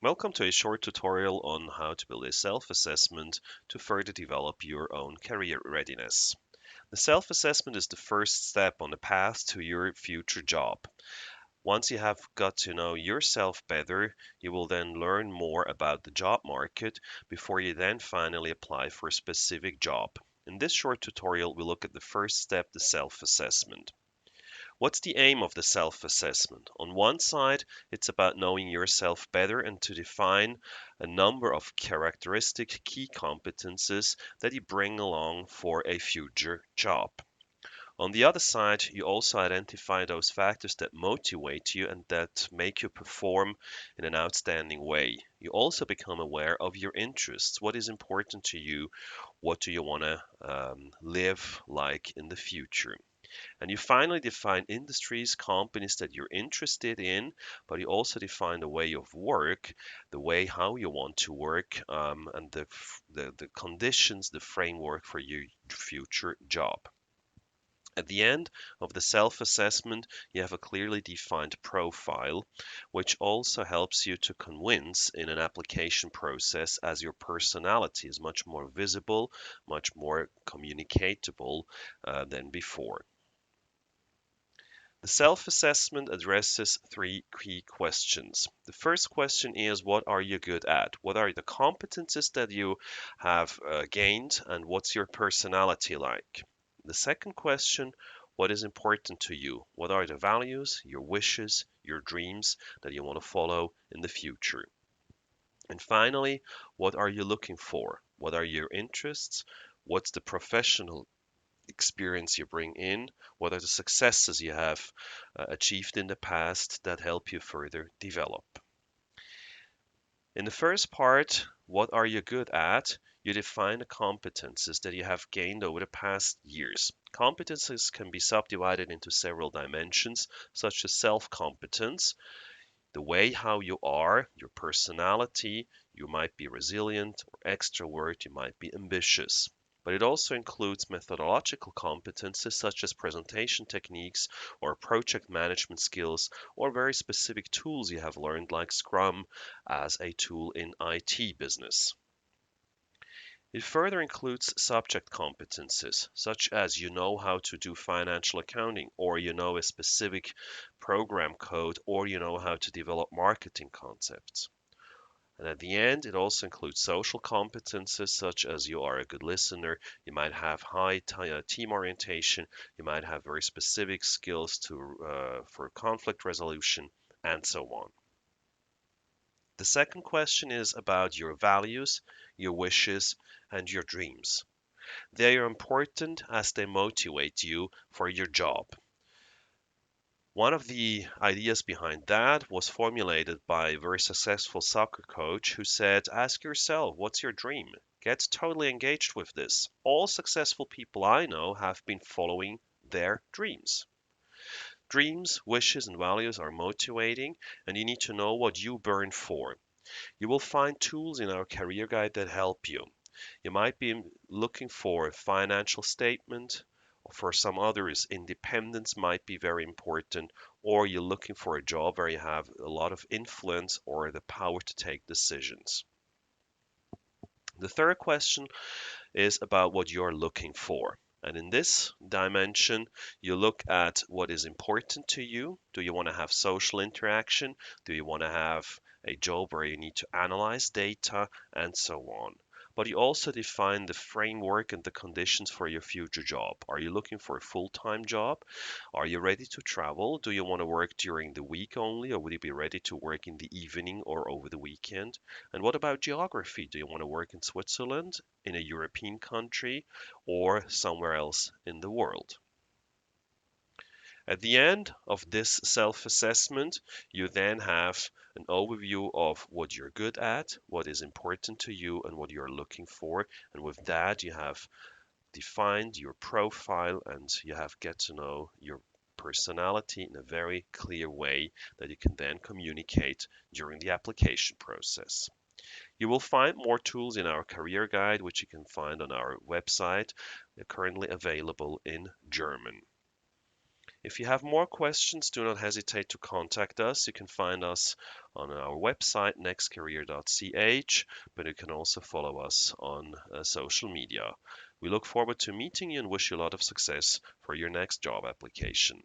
Welcome to a short tutorial on how to build a self-assessment to further develop your own career readiness. The self-assessment is the first step on the path to your future job. Once you have got to know yourself better, you will then learn more about the job market before you then finally apply for a specific job. In this short tutorial, we look at the first step, the self-assessment. What's the aim of the self assessment? On one side, it's about knowing yourself better and to define a number of characteristic key competences that you bring along for a future job. On the other side, you also identify those factors that motivate you and that make you perform in an outstanding way. You also become aware of your interests. What is important to you? What do you want to live like in the future? And you finally define industries, companies that you're interested in, but you also define the way of work, the way how you want to work, and the conditions, the framework for your future job. At the end of the self assessment, you have a clearly defined profile, which also helps you to convince in an application process as your personality is much more visible, much more communicatable than before. The self-assessment addresses three key questions. The first question is, what are you good at? What are the competences that you have gained, and what's your personality like? The second question, what is important to you? What are the values, your wishes, your dreams that you want to follow in the future? And finally, what are you looking for? What are your interests? What's the professional experience you bring in? What are the successes you have achieved in the past that help you further develop? In the first part, what are you good at? You define the competences that you have gained over the past years. Competences can be subdivided into several dimensions, such as self-competence, the way how you are, your personality. You might be resilient or extrovert, you might be ambitious. But it also includes methodological competences such as presentation techniques or project management skills or very specific tools you have learned like Scrum as a tool in IT business. It further includes subject competences, such as you know how to do financial accounting, or you know a specific program code, or you know how to develop marketing concepts. And at the end, it also includes social competences, such as you are a good listener, you might have high team orientation, you might have very specific skills for conflict resolution, and so on. The second question is about your values, your wishes, and your dreams. They are important as they motivate you for your job. One of the ideas behind that was formulated by a very successful soccer coach who said, ask yourself, what's your dream? Get totally engaged with this. All successful people I know have been following their dreams. Dreams, wishes, and values are motivating, and you need to know what you burn for. You will find tools in our career guide that help you. You might be looking for a financial statement. For some others, independence might be very important, or you're looking for a job where you have a lot of influence or the power to take decisions. The third question is about what you're looking for. And in this dimension, you look at what is important to you. Do you want to have social interaction? Do you want to have a job where you need to analyze data and so on? But you also define the framework and the conditions for your future job. Are you looking for a full-time job? Are you ready to travel? Do you want to work during the week only, or would you be ready to work in the evening or over the weekend? And what about geography? Do you want to work in Switzerland, in a European country, or somewhere else in the world? At the end of this self-assessment, you then have an overview of what you're good at, what is important to you, and what you're looking for. And with that, you have defined your profile and you have get to know your personality in a very clear way that you can then communicate during the application process. You will find more tools in our career guide, which you can find on our website. They're currently available in German. If you have more questions, do not hesitate to contact us. You can find us on our website nextcareer.ch, but you can also follow us on social media. We look forward to meeting you and wish you a lot of success for your next job application.